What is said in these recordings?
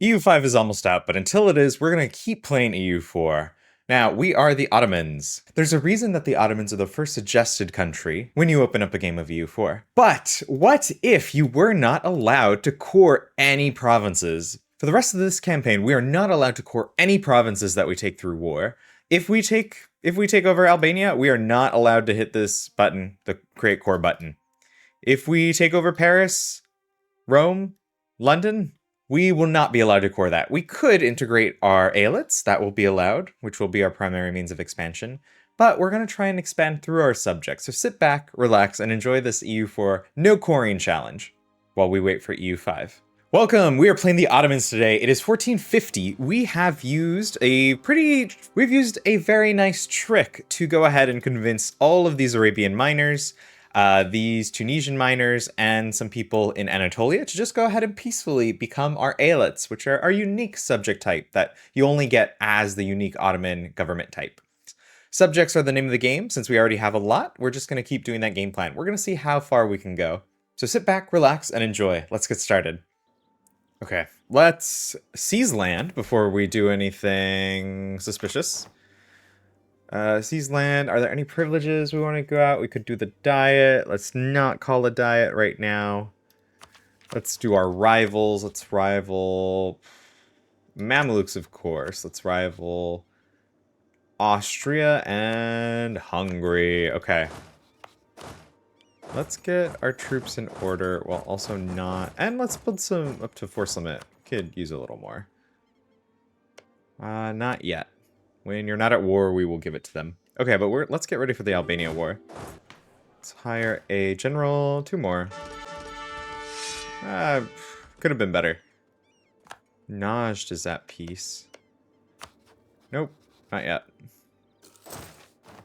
EU5 is almost out, but until it is, we're going to keep playing EU4. Now, we are the Ottomans. There's a reason that the Ottomans are the first suggested country when you open up a game of EU4. But what if you were not allowed to core any provinces? For the rest of this campaign, we are not allowed to core any provinces that we take through war. If we take over Albania, we are not allowed to hit this button, the create core button. If we take over Paris, Rome, London, we will not be allowed to core that. We could integrate our eyelets, that will be allowed, which will be our primary means of expansion, but we're going to try and expand through our subjects. So sit back, relax, and enjoy this EU4 no coring challenge while we wait for EU5. Welcome, we are playing the Ottomans today. It is 1450. We have used we've used a very nice trick to go ahead and convince all of these Arabian miners, these Tunisian miners, and some people in Anatolia to just go ahead and peacefully become our eyelets, which are our unique subject type that you only get as the unique Ottoman government type. Subjects are the name of the game. Since we already have a lot, we're just going to keep doing that game plan. We're going to see how far we can go. So sit back, relax, and enjoy. Let's get started. Okay, let's seize land before we do anything suspicious. Seize land. Are there any privileges we want to go out? We could do the diet. Let's not call a diet right now. Let's do our rivals. Let's rival Mamluks, of course. Let's rival Austria and Hungary. Okay. Let's get our troops in order while also not... And let's build some up to force limit. Could use a little more. Not yet. When you're not at war, we will give it to them. Okay, but let's get ready for the Albania war. Let's hire a general. 2 more. Could have been better. Najd is at peace. Nope, not yet.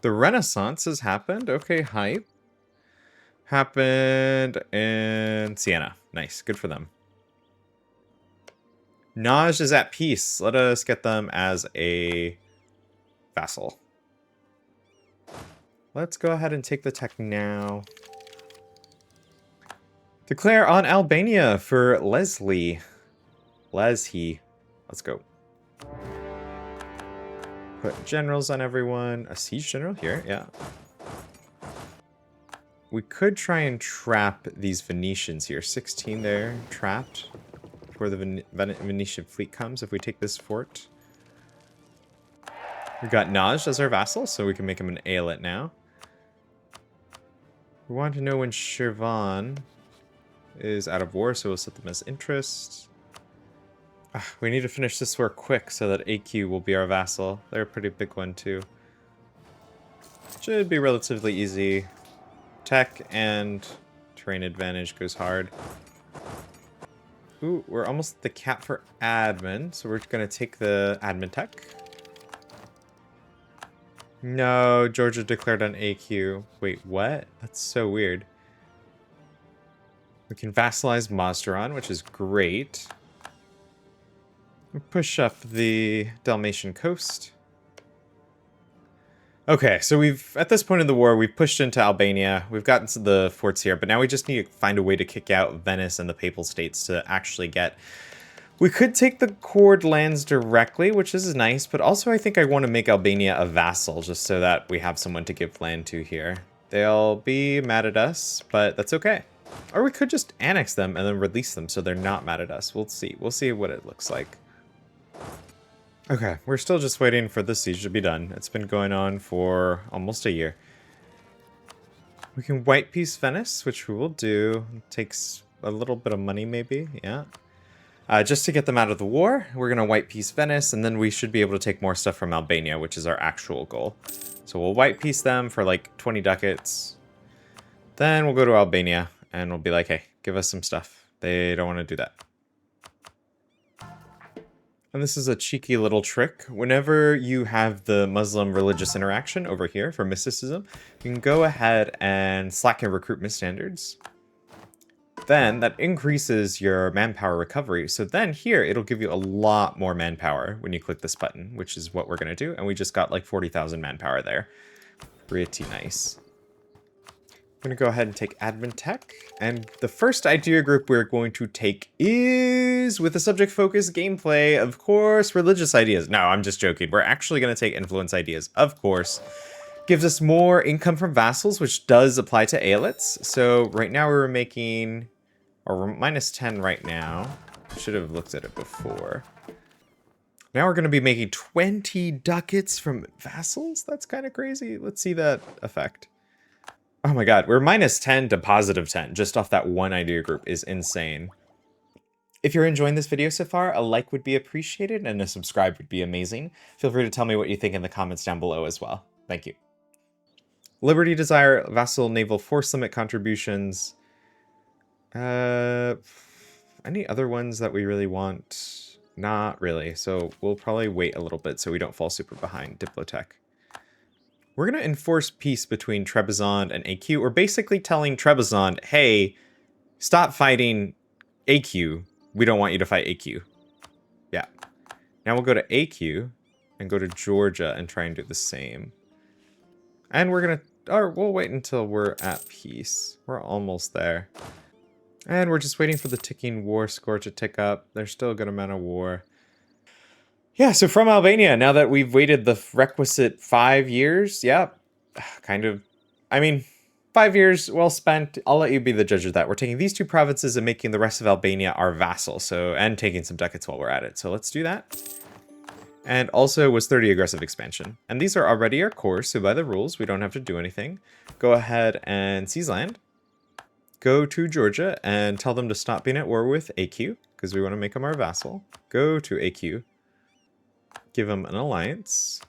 The Renaissance has happened. Okay, hype. Happened in Siena. Nice, good for them. Najd is at peace. Let us get them as a vassal. Let's go ahead and take the tech now. Declare on Albania for Leslie. Let's go. Put generals on everyone. A siege general here, yeah. We could try and trap these Venetians here. 16 there, trapped. Before the Venetian fleet comes, if we take this fort. We got Najd as our vassal, so we can make him an eyalet now. We want to know when Shirvan is out of war, so we'll set them as interest. We need to finish this war quick so that Aq will be our vassal. They're a pretty big one too. Should be relatively easy. Tech and terrain advantage goes hard. Ooh, we're almost at the cap for admin, so we're going to take the admin tech. No, Georgia declared on Aq. Wait, what? That's so weird. We can vassalize Mazdaran, which is great. We push up the Dalmatian coast. Okay, so at this point in the war, we've pushed into Albania. We've gotten to the forts here, but now we just need to find a way to kick out Venice and the Papal States to actually get... We could take the cored lands directly, which is nice, but also I think I want to make Albania a vassal just so that we have someone to give land to here. They'll be mad at us, but that's okay. Or we could just annex them and then release them so they're not mad at us. We'll see. We'll see what it looks like. Okay, we're still just waiting for this siege to be done. It's been going on for almost a year. We can white piece Venice, which we will do. It takes a little bit of money maybe, yeah. Just to get them out of the war, we're going to white piece Venice, and then we should be able to take more stuff from Albania, which is our actual goal. So we'll white piece them for like 20 ducats. Then we'll go to Albania, and we'll be like, hey, give us some stuff. They don't want to do that. And this is a cheeky little trick. Whenever you have the Muslim religious interaction over here for mysticism, you can go ahead and slacken recruitment standards. Then that increases your manpower recovery. So then here, it'll give you a lot more manpower when you click this button, which is what we're going to do. And we just got like 40,000 manpower there. Pretty nice. I'm going to go ahead and take admin tech. And the first idea group we're going to take is, with a subject focused gameplay, of course, religious ideas. No, I'm just joking. We're actually going to take influence ideas, of course. Gives us more income from vassals, which does apply to eyalets. So right now we're making, or we're minus 10 right now. Should have looked at it before. Now we're going to be making 20 ducats from vassals? That's kind of crazy. Let's see that effect. Oh my god, we're minus 10 to positive 10 just off that one idea group is insane. If you're enjoying this video so far, a like would be appreciated and a subscribe would be amazing. Feel free to tell me what you think in the comments down below as well. Thank you. Liberty Desire, Vassal Naval Force Limit contributions. Any other ones that we really want? Not really, so we'll probably wait a little bit so we don't fall super behind. Diplotech. We're going to enforce peace between Trebizond and Aq. We're basically telling Trebizond, hey, stop fighting Aq. We don't want you to fight Aq. Yeah. Now we'll go to Aq and go to Georgia and try and do the same. And we're going to, or we'll wait until we're at peace. We're almost there. And we're just waiting for the ticking war score to tick up. There's still a good amount of war. Yeah, so from Albania, now that we've waited the requisite 5 years, yeah, kind of, I mean, 5 years well spent. I'll let you be the judge of that. We're taking these two provinces and making the rest of Albania our vassal, so, and taking some ducats while we're at it. So let's do that. And also was 30 aggressive expansion. And these are already our cores, so by the rules, we don't have to do anything. Go ahead and seize land. Go to Georgia and tell them to stop being at war with Aq, because we want to make them our vassal. Go to Aq. Give them an alliance.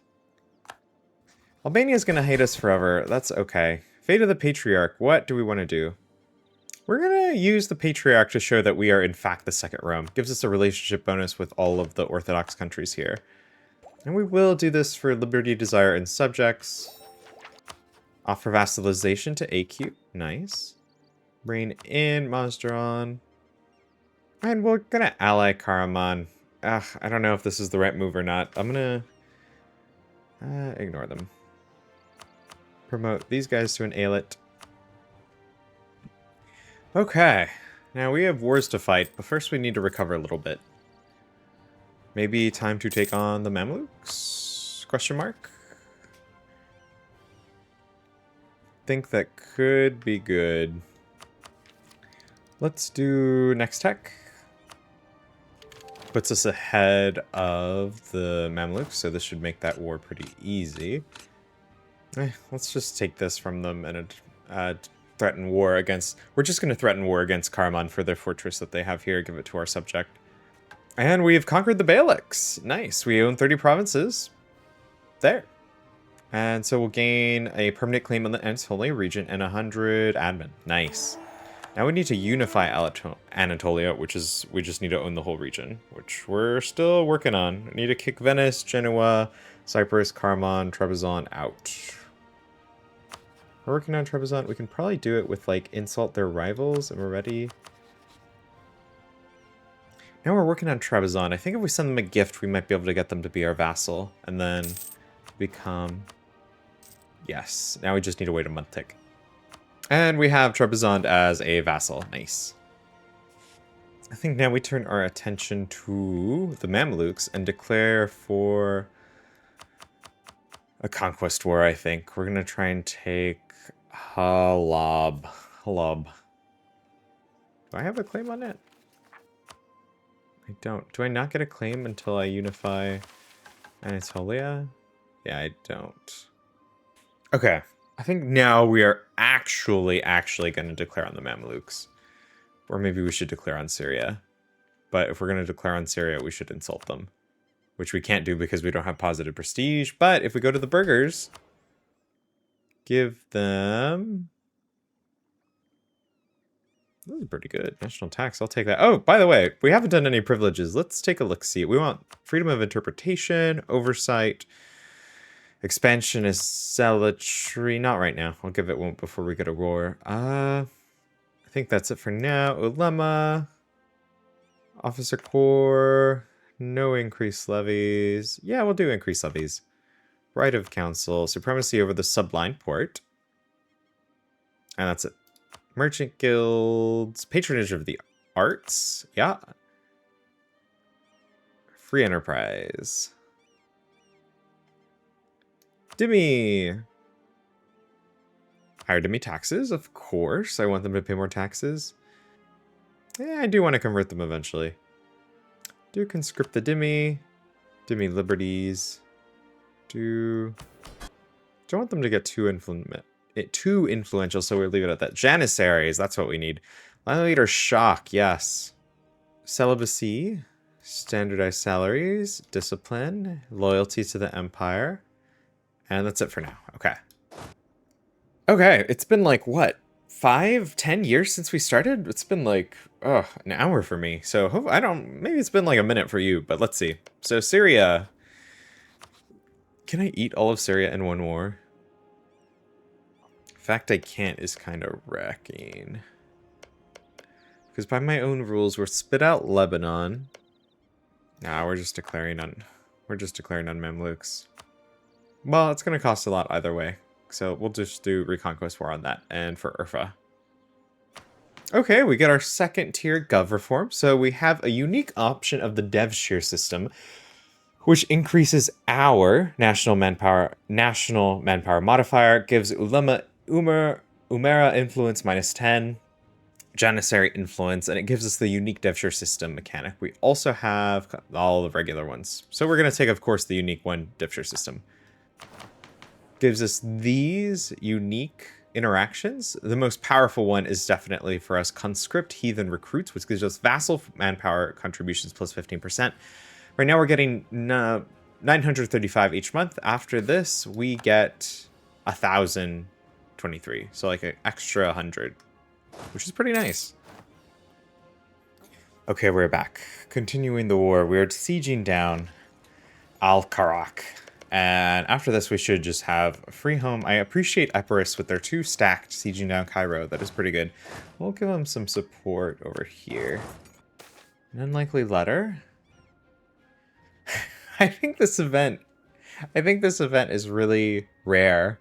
Albania's going to hate us forever. That's okay. Fate of the Patriarch. What do we want to do? We're going to use the Patriarch to show that we are in fact the Second Rome. Gives us a relationship bonus with all of the Orthodox countries here. And we will do this for Liberty, Desire, and Subjects. Offer vassalization to Aq. Nice. Bring in Mazdaran. And we're going to ally Karaman. I don't know if this is the right move or not. I'm going to ignore them. Promote these guys to an eyalet. Okay. Now we have wars to fight, but first we need to recover a little bit. Maybe time to take on the Mamluks? Question mark? Think that could be good. Let's do next tech. Puts us ahead of the Mamluks, so this should make that war pretty easy. Let's just take this from them and threaten war against... We're just going to threaten war against Karaman for their fortress that they have here, give it to our subject. And we've conquered the Beyliks. Nice. We own 30 provinces. There. And so we'll gain a permanent claim on the Anatolia region and 100 admin. Nice. Now we need to unify Anatolia, which is, we just need to own the whole region, which we're still working on. We need to kick Venice, Genoa, Cyprus, Karaman, Trebizond out. We're working on Trebizond. We can probably do it with, like, insult their rivals, and we're ready. Now we're working on Trebizond. I think if we send them a gift, we might be able to get them to be our vassal, and then become... Yes, now we just need to wait a month tick. And we have Trebizond as a vassal. Nice. I think now we turn our attention to the Mamluks and declare for a conquest war, I think. We're going to try and take Halab. Halab. Do I have a claim on it? I don't. Do I not get a claim until I unify Anatolia? Yeah, I don't. Okay. I think now we are actually going to declare on the Mamluks. Or maybe we should declare on Syria. But if we're going to declare on Syria, we should insult them. Which we can't do because we don't have positive prestige. But if we go to the burghers, give them... This is pretty good. National tax, I'll take that. Oh, by the way, we haven't done any privileges. Let's take a look-see. We want freedom of interpretation, oversight... Expansion is zealotry. Not right now. I'll give it one before we get a roar. I think that's it for now. Ulema. Officer Corps. No increased levies. Yeah, we'll do increased levies. Right of council. Supremacy over the subline port. And that's it. Merchant guilds, patronage of the arts. Yeah. Free enterprise. Dhimmi. Higher Dhimmi taxes, of course. I want them to pay more taxes. Yeah, I do want to convert them eventually. Do conscript the Dhimmi. Dhimmi liberties. Do I want them to get too influential, so we'll leave it at that. Janissaries, that's what we need. Line leader shock, yes. Celibacy, standardized salaries, discipline, loyalty to the empire. And that's it for now. Okay. Okay, it's been like, what, 5-10 years since we started? It's been like, an hour for me. So maybe it's been like a minute for you, but let's see. So Syria. Can I eat all of Syria in one war? The fact I can't is kind of wrecking. Because by my own rules, we're spit out Lebanon. Nah, we're just declaring on Mamluks. Well, it's gonna cost a lot either way. So we'll just do Reconquest War on that. And for Urfa. Okay, we get our second tier gov reform. So we have a unique option of the DevShare system, which increases our national manpower modifier, gives Umera influence -10, Janissary influence, and it gives us the unique DevShare system mechanic. We also have all the regular ones. So we're going to take, of course, the unique one DevShare system. Gives us these unique interactions. The most powerful one is definitely for us conscript heathen recruits, which gives us vassal manpower contributions plus 15%. Right now we're getting 935 each month. After this, we get 1,023. So like an extra 100, which is pretty nice. Okay, we're back. Continuing the war. We're sieging down Al-Karak. And after this, we should just have a free home. I appreciate Epirus with their 2 stacked sieging down Cairo. That is pretty good. We'll give them some support over here. An unlikely letter. I think this event is really rare.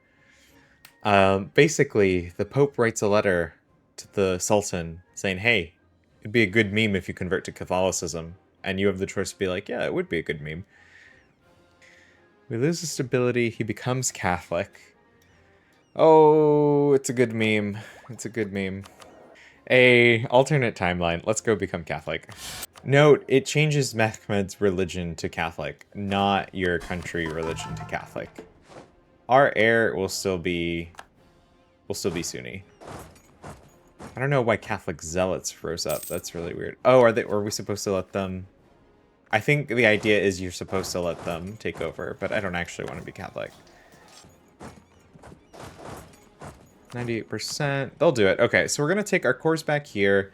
Basically, the Pope writes a letter to the Sultan saying, hey, it'd be a good meme if you convert to Catholicism. And you have the choice to be like, yeah, it would be a good meme. We lose the stability. He becomes Catholic. Oh, it's a good meme. It's a good meme. A alternate timeline. Let's go become Catholic. Note, it changes Mehmed's religion to Catholic, not your country religion to Catholic. Our heir will still be Sunni. I don't know why Catholic zealots rose up. That's really weird. Oh, are we supposed to let them? I think the idea is you're supposed to let them take over, but I don't actually want to be Catholic. 98%. They'll do it. Okay, so we're going to take our cores back here,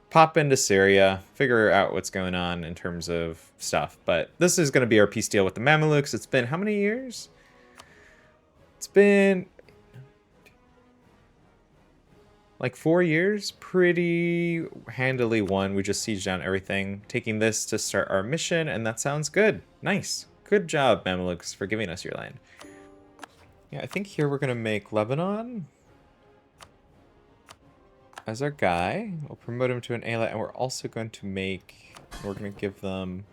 pop into Syria, figure out what's going on in terms of stuff. But this is going to be our peace deal with the Mamluks. It's been how many years? It's been like 4 years. Pretty handily won. We just sieged down everything. Taking this to start our mission, and that sounds good. Nice. Good job, Mamluks, for giving us your land. Yeah, I think here we're going to make Lebanon as our guy. We'll promote him to an eyalet, and we're also going to we're going to give them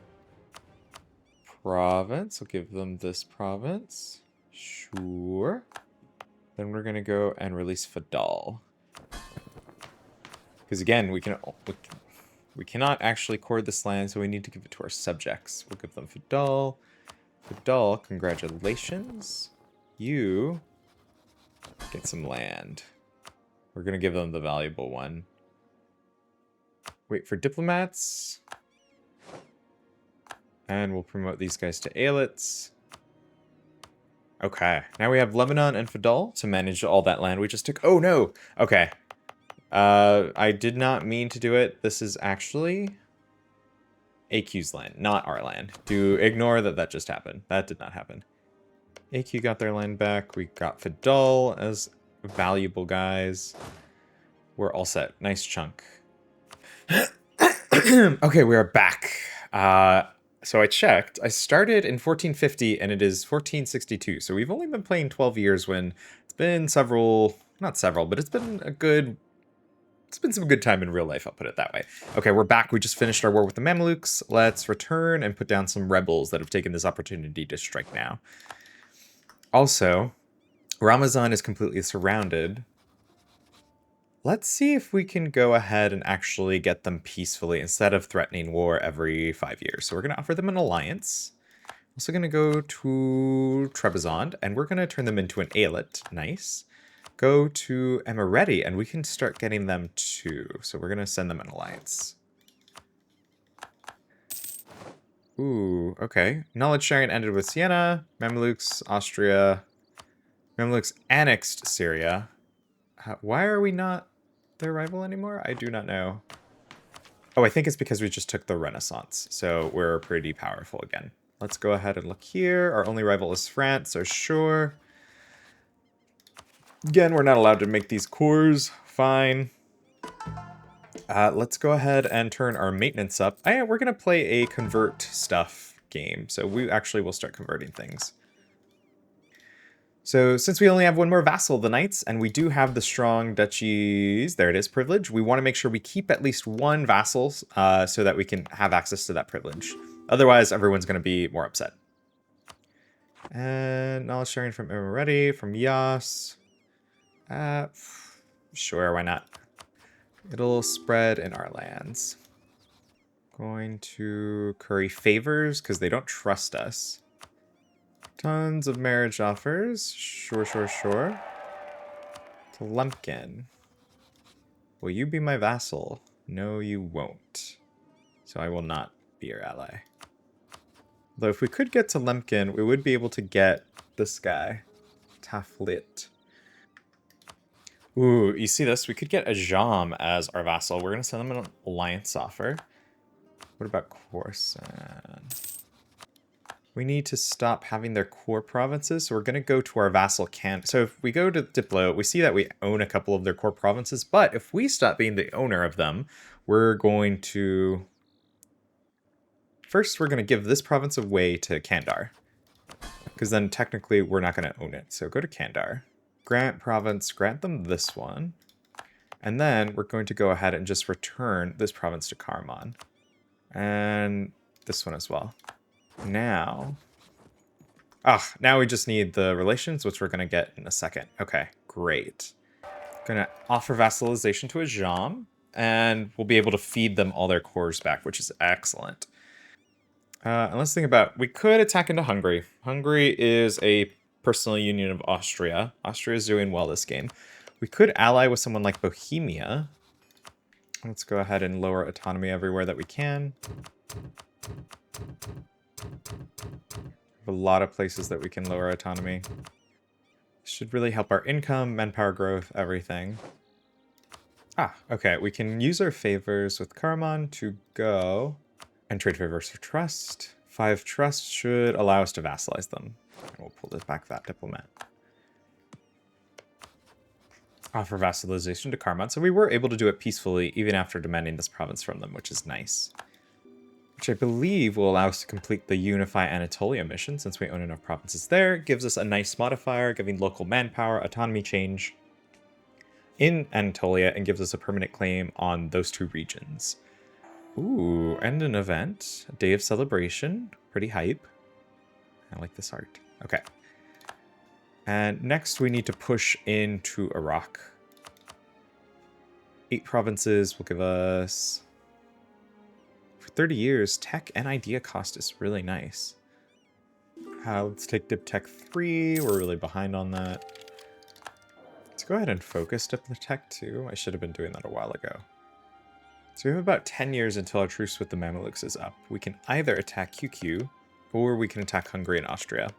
province. We'll give them this province. Sure. Then we're going to go and release Fadal. Because again, we cannot actually court this land, so we need to give it to our subjects. We'll give them Fadal. Fadal, congratulations. You get some land. We're going to give them the valuable one. Wait for diplomats. And we'll promote these guys to eyalets. Okay, now we have Lebanon and Fadal to manage all that land we just took. Oh no! Okay. I did not mean to do it. This is actually AQ's land, not our land. Do ignore that just happened. That did not happen. AQ got their land back. We got Fadal as valuable guys. We're all set. Nice chunk. Okay, we are back. So I checked. I started in 1450 and it is 1462. So we've only been playing 12 years when it's been several Not several, but it's been a good... It's been some good time in real life, I'll put it that way. Okay, we're back. We just finished our war with the Mamluks. Let's return and put down some rebels that have taken this opportunity to strike now. Also, Ramazan is completely surrounded. Let's see if we can go ahead and actually get them peacefully instead of threatening war every 5 years. So we're going to offer them an alliance. Also going to go to Trebizond, and we're going to turn them into an eyalet. Nice. Go to Emirati, and we can start getting them too. So we're going to send them an alliance. Ooh, okay. Knowledge sharing ended with Siena. Mamluks, Austria. Mamluks annexed Syria. Why are we not their rival anymore? I do not know. Oh, I think it's because we just took the Renaissance. So we're pretty powerful again. Let's go ahead and look here. Our only rival is France, so sure. Again, we're not allowed to make these cores. Fine. Let's go ahead and turn our maintenance up. We're going to play a convert stuff game. So we actually will start converting things. So since we only have one more vassal, the knights, and we do have the strong duchies, there it is, privilege, we want to make sure we keep at least one vassal so that we can have access to that privilege. Otherwise, everyone's going to be more upset. And knowledge sharing from Emirati, from Yas. Sure, why not? It'll spread in our lands. Going to curry favors because they don't trust us. Tons of marriage offers. Sure, sure, sure. To Lumpkin. Will you be my vassal? No, you won't. So I will not be your ally. Though if we could get to Lemkin, we would be able to get this guy. Taflit. Ooh, you see this? We could get Ajam as our vassal. We're going to send them an alliance offer. What about Khorasan? We need to stop having their core provinces, so we're going to go to our vassal camp. So if we go to Diplo, we see that we own a couple of their core provinces, but if we stop being the owner of them, we're going to... First, we're going to give this province away to Kandar, because then technically we're not going to own it. So go to Kandar. Grant province, grant them this one. And then we're going to go ahead and just return this province to Karaman. And this one as well. Now we just need the relations, which we're going to get in a second. Okay, great. Going to offer vassalization to Ajam, and we'll be able to feed them all their cores back, which is excellent. And let's think about, we could attack into Hungary. Hungary is a personal union of Austria. Austria is doing well this game. We could ally with someone like Bohemia. Let's go ahead and lower autonomy everywhere that we can. A lot of places that we can lower autonomy. Should really help our income, manpower growth, everything. Okay, we can use our favors with Karaman to go and trade favors for trust. 5 trust should allow us to vassalize them. And we'll pull this back that diplomat. Offer vassalization to Karaman. So we were able to do it peacefully even after demanding this province from them, which is nice. Which I believe will allow us to complete the Unify Anatolia mission, since we own enough provinces there. It gives us a nice modifier, giving local manpower, autonomy change in Anatolia, and gives us a permanent claim on those 2 regions. Ooh, and an event. A day of celebration. Pretty hype. I like this art. Okay. And next we need to push into Iraq. 8 provinces will give us... 30 years, tech and idea cost is really nice. Let's take Dip Tech 3. We're really behind on that. Let's go ahead and focus Dip Tech 2. I should have been doing that a while ago. So we have about 10 years until our truce with the Mamluks is up. We can either attack QQ, or we can attack Hungary and Austria.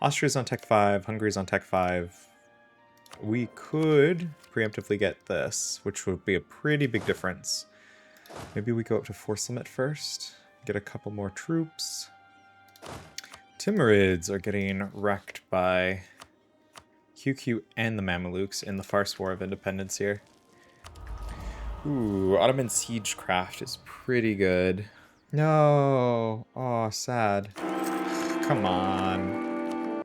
Austria's on Tech 5, Hungary's on Tech 5. We could preemptively get this, which would be a pretty big difference. Maybe we go up to force limit first. Get a couple more troops. Timurids are getting wrecked by QQ and the Mamluks in the Farce War of Independence here. Ooh, Ottoman Siegecraft is pretty good. No. Oh, sad. Come on.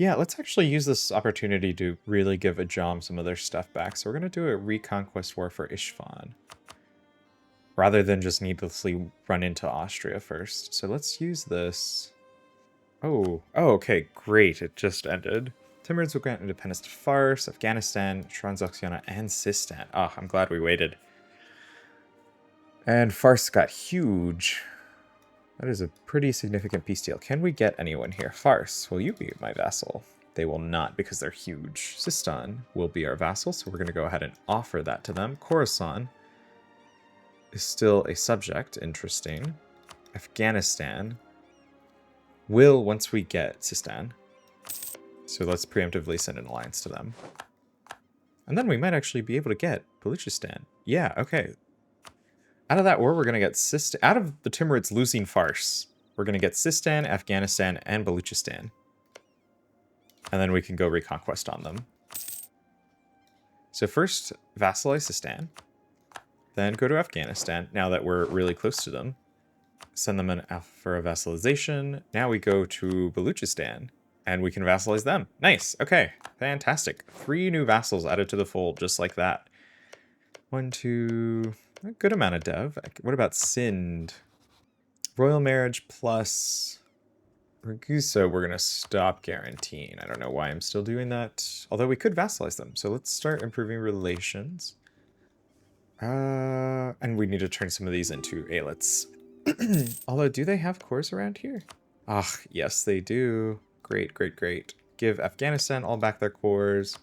Yeah, let's actually use this opportunity to really give Ajam some of their stuff back. So we're going to do a reconquest war for Ishvan, rather than just needlessly run into Austria first. So let's use this. Oh, okay, great. It just ended. Timurids will grant independence to Fars, Afghanistan, Transoxiana, and Sistan. Oh, I'm glad we waited. And Fars got huge. That is a pretty significant peace deal. Can we get anyone here? Fars, will you be my vassal? They will not because they're huge. Sistan will be our vassal, so we're going to go ahead and offer that to them. Khorasan is still a subject. Interesting. Afghanistan will, once we get Sistan. So let's preemptively send an alliance to them. And then we might actually be able to get Baluchistan. Yeah, okay. Out of that war, we're going to get Sistan. Out of the Timurids losing Fars, we're going to get Sistan, Afghanistan, and Baluchistan. And then we can go reconquest on them. So first, vassalize Sistan. Then go to Afghanistan, now that we're really close to them. Send them an offer of vassalization. Now we go to Baluchistan, and we can vassalize them. Nice, okay, fantastic. 3 new vassals added to the fold, just like that. 1, 2, a good amount of dev. What about Sind? Royal marriage plus Ragusa, we're going to stop guaranteeing. I don't know why I'm still doing that. Although we could vassalize them. So let's start improving relations. And we need to turn some of these into eyelets. Although, do they have cores around here? Ah, yes, they do. Great, great, great. Give Afghanistan all back their cores.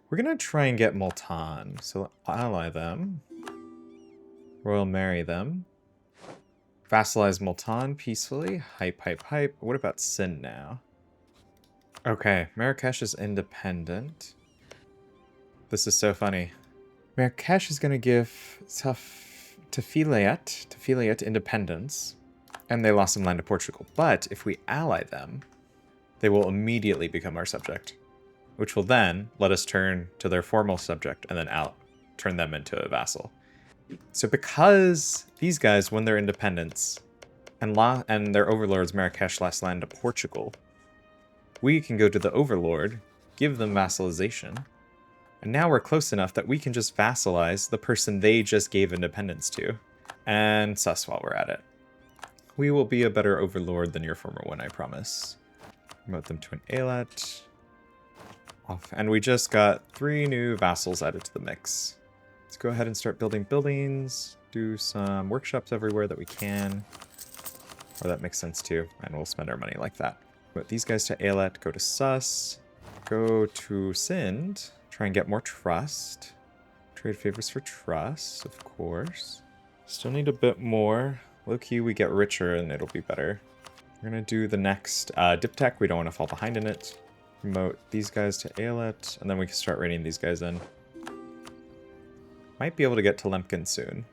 We're going to try and get Multan. So ally them. Royal marry them. Vassalize Multan peacefully. Hype, hype, hype. What about Sind now? Okay, Marrakesh is independent. This is so funny. Marrakesh is going to give Tafiliyat independence. And they lost some land to Portugal. But if we ally them, they will immediately become our subject. Which will then let us turn to their formal subject and then turn them into a vassal. So because these guys won their independence and their overlords Marrakesh lost land to Portugal, we can go to the overlord, give them vassalization, and now we're close enough that we can just vassalize the person they just gave independence to. And sus while we're at it. We will be a better overlord than your former one, I promise. Promote them to an eyalet. And we just got 3 new vassals added to the mix. Let's go ahead and start building buildings, do some workshops everywhere that we can. Or that makes sense too, and we'll spend our money like that. Put these guys to eyalet, go to sus, go to Sind, try and get more trust. Trade favors for trust, of course. Still need a bit more. Low-key, we get richer and it'll be better. We're gonna do the next diptech. We don't want to fall behind in it. Promote these guys to eyalet, and then we can start raiding these guys in. Might be able to get to Lemkin soon.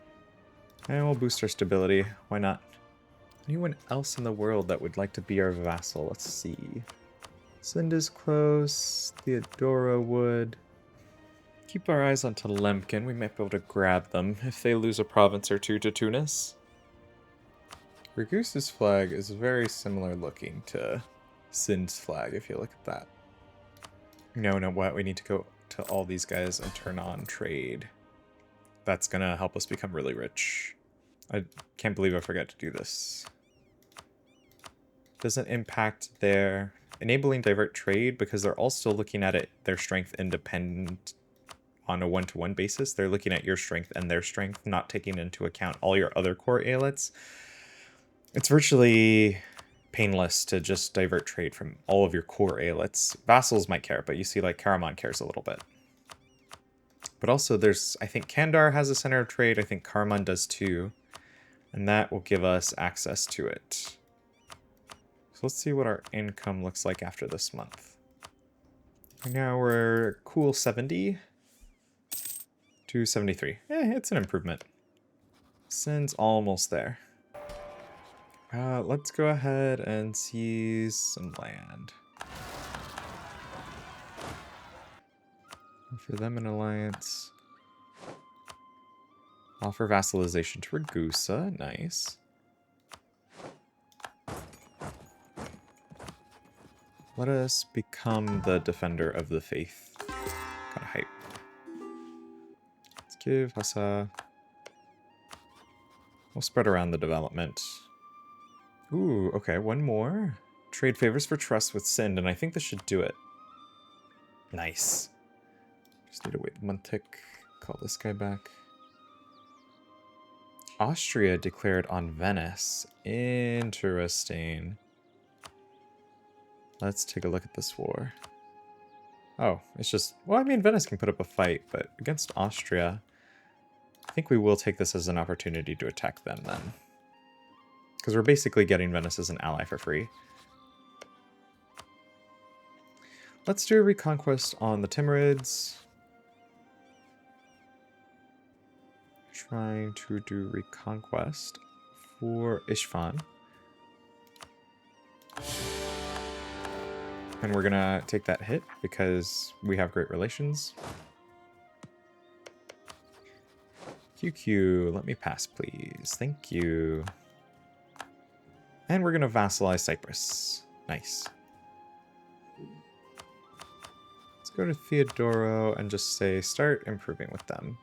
And we'll boost our stability. Why not? Anyone else in the world that would like to be our vassal? Let's see. Sind is close. Theodora would. Keep our eyes on Lemkin. We might be able to grab them if they lose a province or 2 to Tunis. Ragusa's flag is very similar looking to Sind's flag, if you look at that. No, what? We need to go to all these guys and turn on trade. That's gonna help us become really rich. I can't believe I forgot to do this. Doesn't impact their enabling divert trade because they're all still looking at it, their strength independent on a 1-to-1 basis. They're looking at your strength and their strength, not taking into account all your other core eyelets. It's virtually painless to just divert trade from all of your core eyelets. Vassals might care, but you see like Karaman cares a little bit. But also there's, I think Kandar has a center of trade. I think Karaman does too. And that will give us access to it. So let's see what our income looks like after this month. Right now we're cool 70 to 73. It's an improvement. Sind's almost there. Let's go ahead and seize some land. Offer them an alliance. Offer vassalization to Ragusa. Nice. Let us become the defender of the faith. Kind of hype. Let's give Hassa. We'll spread around the development. Ooh, okay, one more. Trade favors for trust with Sind, and I think this should do it. Nice. Just need to wait one tick. Call this guy back. Austria declared on Venice. Interesting. Let's take a look at this war. Oh, it's just... Well, I mean, Venice can put up a fight, but against Austria, I think we will take this as an opportunity to attack them then. Because we're basically getting Venice as an ally for free. Let's do a reconquest on the Timurids. Trying to do reconquest for Ishvan. And we're gonna take that hit because we have great relations. QQ, let me pass, please. Thank you. And we're gonna vassalize Cyprus. Nice. Let's go to Theodoro and just say, start improving with them.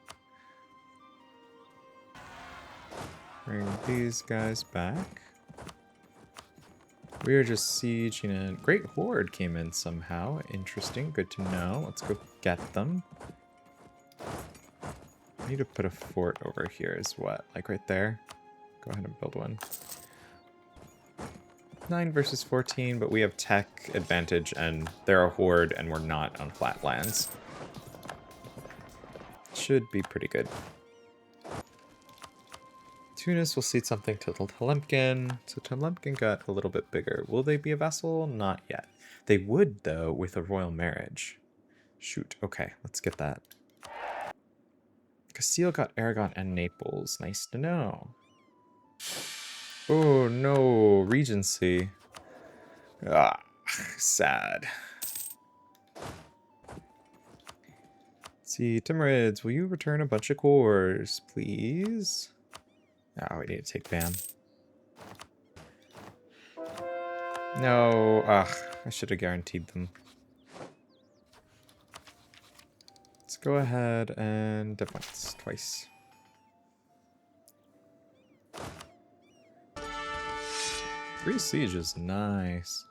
Bring these guys back. We are just sieging in. Great Horde came in somehow. Interesting. Good to know. Let's go get them. I need to put a fort over here is what? Like right there? Go ahead and build one. 9 versus 14, but we have tech advantage and they're a horde and we're not on flatlands. Should be pretty good. Tunis will cede something to Telemkin. So Telemkin got a little bit bigger. Will they be a vassal? Not yet. They would, though, with a royal marriage. Shoot. Okay, let's get that. Castile got Aragon and Naples. Nice to know. Oh, no. Regency. Ah, sad. Let's see, Timurids, will you return a bunch of cores, please? Oh, we need to take BAM. No, I should have guaranteed them. Let's go ahead and dip once, twice. Three sieges, nice.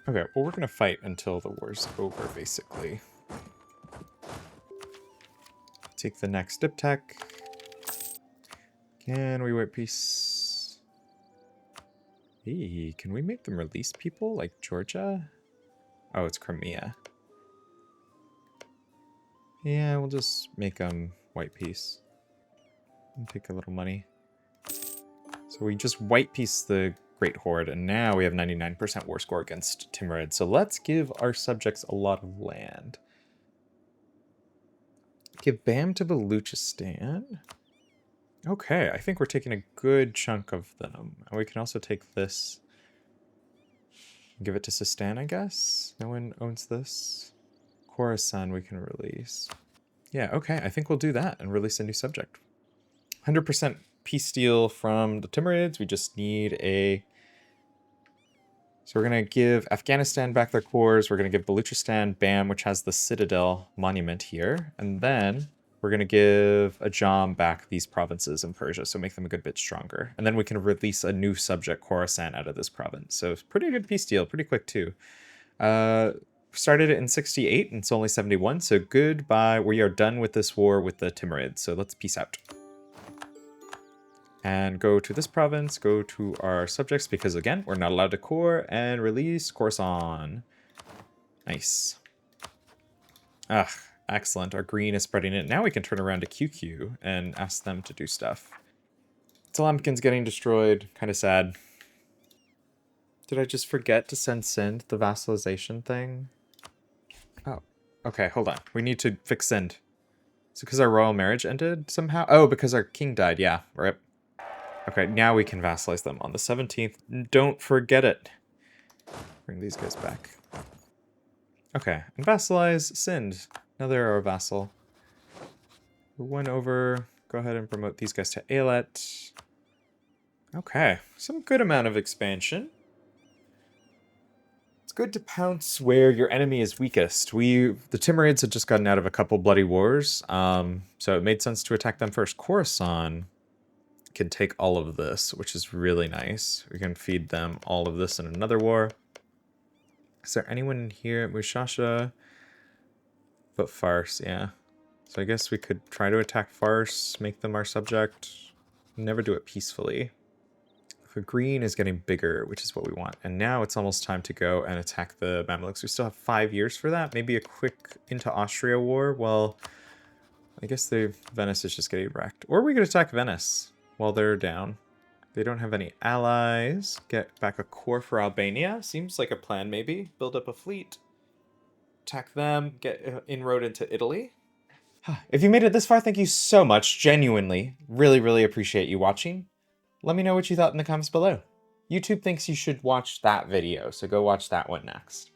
Okay, well we're gonna fight until the war's over, basically. Take the next dip tech. Can we wait peace? Hey, can we make them release people like Georgia? Oh, it's Crimea. Yeah, we'll just make them white peace. And take a little money. So we just white peace the Great Horde, and now we have 99% war score against Timurid. So let's give our subjects a lot of land. Give BAM to Baluchistan. Okay, I think we're taking a good chunk of them. And we can also take this. Give it to Sistan, I guess? No one owns this. Khorasan we can release. Yeah, okay, I think we'll do that and release a new subject. 100% peace deal from the Timurids. We just need a... So we're going to give Afghanistan back their cores. We're going to give Baluchistan BAM, which has the Citadel monument here. And then we're going to give Ajam back these provinces in Persia, so make them a good bit stronger. And then we can release a new subject, Khorasan, out of this province. So it's pretty good peace deal, pretty quick too. Started it in 68 and it's only 71, so goodbye. We are done with this war with the Timurids, so let's peace out. And go to this province, go to our subjects, because again, we're not allowed to core, and release Khorasan. Nice. Ah, excellent. Our green is spreading it. Now we can turn around to QQ and ask them to do stuff. Telemkin's getting destroyed. Kind of sad. Did I just forget to send Sind the vassalization thing? Oh, okay, hold on. We need to fix Sind. Is it because our royal marriage ended somehow? Oh, because our king died. Yeah, right. Okay, now we can vassalize them on the 17th. Don't forget it. Bring these guys back. Okay, and vassalize Sind. Now they're our vassal. One over. Go ahead and promote these guys to eyalet. Okay, some good amount of expansion. good to pounce where your enemy is weakest. The Timurids had just gotten out of a couple bloody wars, so it made sense to attack them first. Khorasan can take all of this, which is really nice. We can feed them all of this in another war. Is there anyone here? Mushasha, but Fars, yeah. So I guess we could try to attack Fars, make them our subject. Never do it peacefully. Green is getting bigger, which is what we want. And now it's almost time to go and attack the Mamluks. We still have 5 years for that. Maybe a quick into Austria war. Well, I guess Venice is just getting wrecked. Or we could attack Venice while they're down. They don't have any allies. Get back a core for Albania. Seems like a plan, maybe. Build up a fleet. Attack them. Get inroad into Italy. If you made it this far, thank you so much. Genuinely. Really, really appreciate you watching. Let me know what you thought in the comments below. YouTube thinks you should watch that video, so go watch that one next.